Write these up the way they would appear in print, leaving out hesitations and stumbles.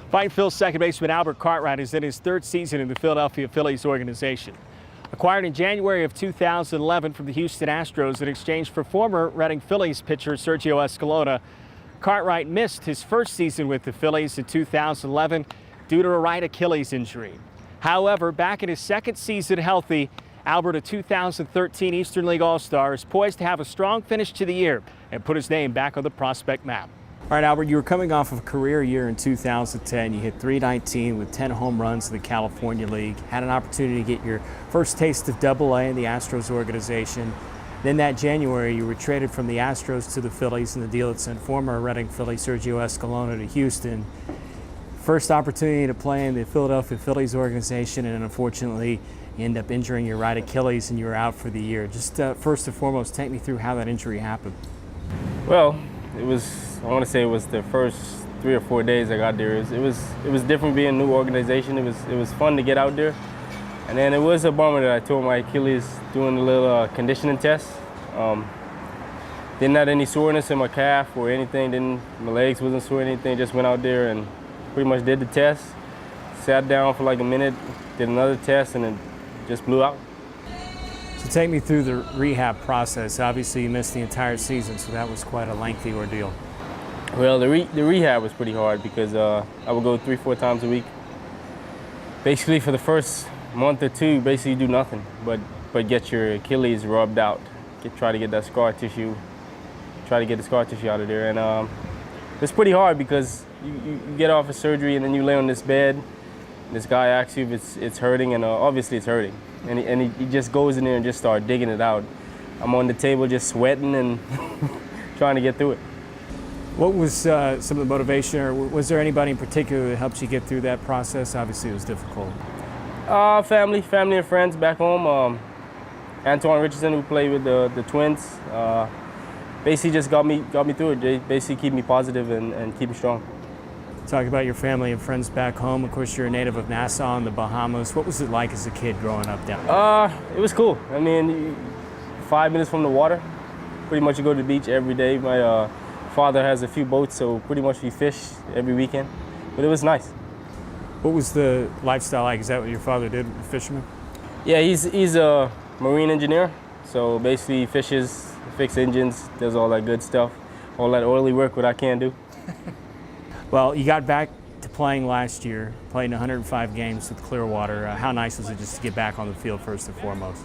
Fightin Phils second baseman Albert Cartwright is in his third season in the Philadelphia Phillies organization. Acquired in January of 2011 from the Houston Astros in exchange for former Reading Phillies pitcher Sergio Escalona, Cartwright missed his first season with the Phillies in 2011 due to a right Achilles injury. However, back in his second season healthy, Albert, a 2013 Eastern League All-Star, is poised to have a strong finish to the year and put his name back on the prospect map. All right, Albert, you were coming off of a career year in 2010. You hit .319 with 10 home runs in the California League. Had an opportunity to get your first taste of AA in the Astros organization. Then that January, you were traded from the Astros to the Phillies in the deal that sent former Reading Philly Sergio Escalona to Houston. First opportunity to play in the Philadelphia Phillies organization, and unfortunately, you end up injuring your right Achilles and you were out for the year. Just first and foremost, take me through how that injury happened. Well, I want to say it was the first 3 or 4 days I got there. It was different being a new organization. It was fun to get out there. And then it was a bummer that I tore my Achilles doing a little conditioning test. Didn't have any soreness in my calf or anything. My legs wasn't sore or anything. Just went out there and pretty much did the test. Sat down for like a minute, did another test, and it just blew out. So take me through the rehab process. Obviously, you missed the entire season, so that was quite a lengthy ordeal. Well, the rehab was pretty hard because I would go 3-4 times a week. Basically, for the first month or two, basically do nothing but get your Achilles rubbed out. Try to get that scar tissue. Try to get the scar tissue out of there, and it's pretty hard because you get off of surgery and then you lay on this bed. This guy asks you if it's hurting, and obviously it's hurting. And he just goes in there and just starts digging it out. I'm on the table just sweating and trying to get through it. What was some of the motivation, or was there anybody in particular that helped you get through that process? Obviously it was difficult. Family and friends back home. Antoine Richardson, who played with the Twins, basically just got me through it. They basically keep me positive and keep me strong. Talk about your family and friends back home. Of course, you're a native of Nassau in the Bahamas. What was it like as a kid growing up down there? It was cool. I mean, 5 minutes from the water. Pretty much you go to the beach every day. My father has a few boats, so pretty much we fish every weekend. But it was nice. What was the lifestyle like? Is that what your father did, a fisherman? Yeah, he's a marine engineer. So basically he fishes, fixes engines, does all that good stuff. All that oily work what I can't do. Well, you got back to playing last year, played in 105 games with Clearwater. How nice was it just to get back on the field first and foremost?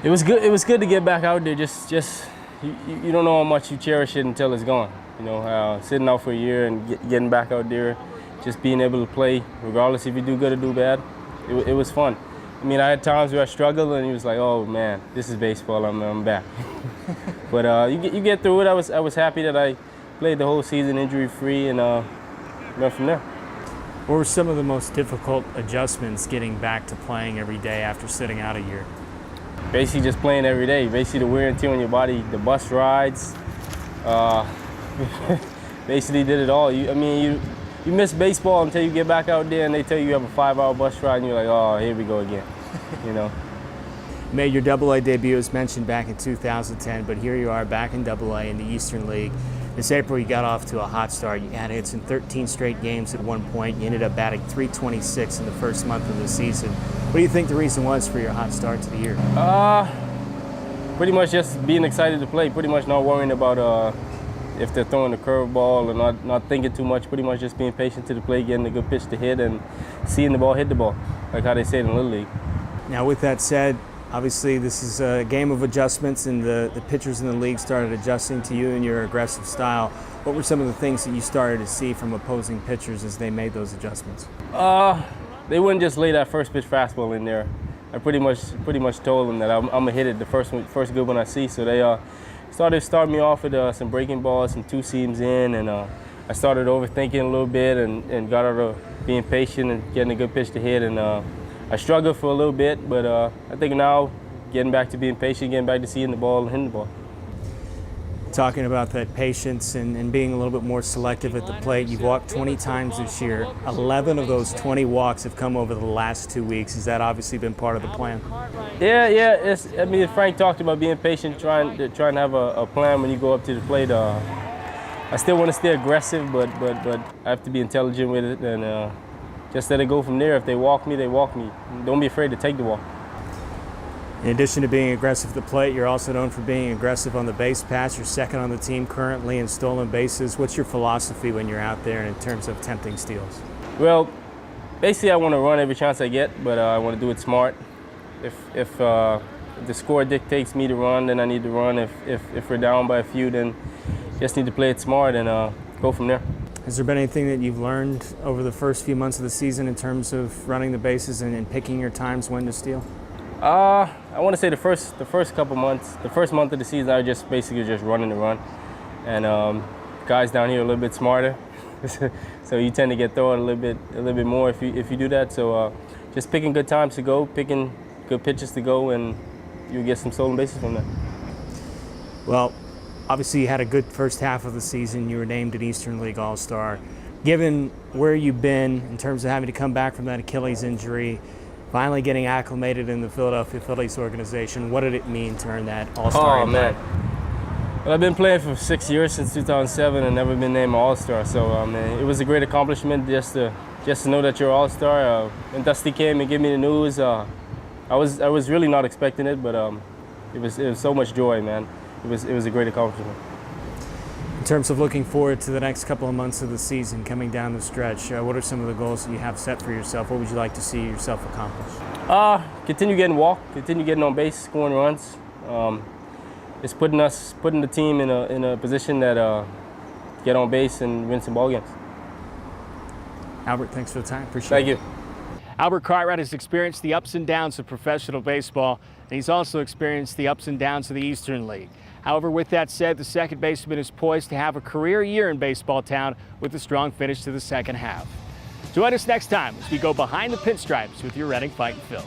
It was good. It was good to get back out there. Just you don't know how much you cherish it until it's gone. You know, sitting out for a year and getting back out there, just being able to play, regardless if you do good or do bad. It was fun. I mean, I had times where I struggled, and he was like, "Oh man, this is baseball. I'm back." But you get through it. I was happy that I played the whole season injury-free, and went from there. What were some of the most difficult adjustments getting back to playing every day after sitting out a year? Basically just playing every day. Basically the wear and tear on your body, the bus rides, basically did it all. You miss baseball until you get back out there and they tell you have a 5-hour bus ride and you're like, oh, here we go again, you know. You made your AA debut as mentioned back in 2010, but here you are back in AA in the Eastern League. This April, you got off to a hot start. You had hits in 13 straight games at one point. You ended up batting .326 in the first month of the season. What do you think the reason was for your hot start to the year? Pretty much just being excited to play. Pretty much not worrying about if they're throwing a curveball or not thinking too much. Pretty much just being patient to the plate, getting a good pitch to hit, and seeing the ball hit the ball, like how they say it in Little League. Now, with that said, obviously, this is a game of adjustments, and the pitchers in the league started adjusting to you and your aggressive style. What were some of the things that you started to see from opposing pitchers as they made those adjustments? They wouldn't just lay that first pitch fastball in there. I pretty much told them that I'm gonna hit it the first good one I see. So they started me off with some breaking balls, some two seams in, and I started overthinking a little bit and got out of being patient and getting a good pitch to hit. And I struggled for a little bit, but I think now getting back to being patient, getting back to seeing the ball and hitting the ball. Talking about that patience and being a little bit more selective at the plate, you've walked 20 times this year. 11 of those 20 walks have come over the last 2 weeks. Has that obviously been part of the plan? Yeah. I mean, Frank talked about being patient, trying to have a plan when you go up to the plate. I still want to stay aggressive, but I have to be intelligent with it and just let it go from there. If they walk me, they walk me. Don't be afraid to take the walk. In addition to being aggressive at the plate, you're also known for being aggressive on the base paths. You're second on the team currently in stolen bases. What's your philosophy when you're out there in terms of tempting steals? Well, basically I want to run every chance I get, but I want to do it smart. If the score dictates me to run, then I need to run. If we're down by a few, then just need to play it smart and go from there. Has there been anything that you've learned over the first few months of the season in terms of running the bases and picking your times when to steal? I want to say the first couple months, the first month of the season, I was just basically just running the run, and guys down here are a little bit smarter, so you tend to get thrown a little bit more if you do that. So just picking good times to go, picking good pitches to go, and you get some stolen bases from that. Well, obviously you had a good first half of the season. You were named an Eastern League All-Star. Given where you've been in terms of having to come back from that Achilles injury, finally getting acclimated in the Philadelphia Phillies organization, what did it mean to earn that All-Star? Oh, man. Well, I've been playing for 6 years, since 2007, and never been named All-Star. So it was a great accomplishment just to know that you're All-Star. When Dusty came and gave me the news, I was really not expecting it, but it was so much joy, man. It was a great accomplishment. In terms of looking forward to the next couple of months of the season coming down the stretch, what are some of the goals that you have set for yourself? What would you like to see yourself accomplish? Continue getting walked, continue getting on base, scoring runs. It's putting the team in a position that get on base and win some ball games. Albert, thanks for the time. Appreciate it. Thank you. Albert Cartwright has experienced the ups and downs of professional baseball, and he's also experienced the ups and downs of the Eastern League. However, with that said, the second baseman is poised to have a career year in baseball town with a strong finish to the second half. Join us next time as we go behind the pinstripes with your Reading Fightin Phils.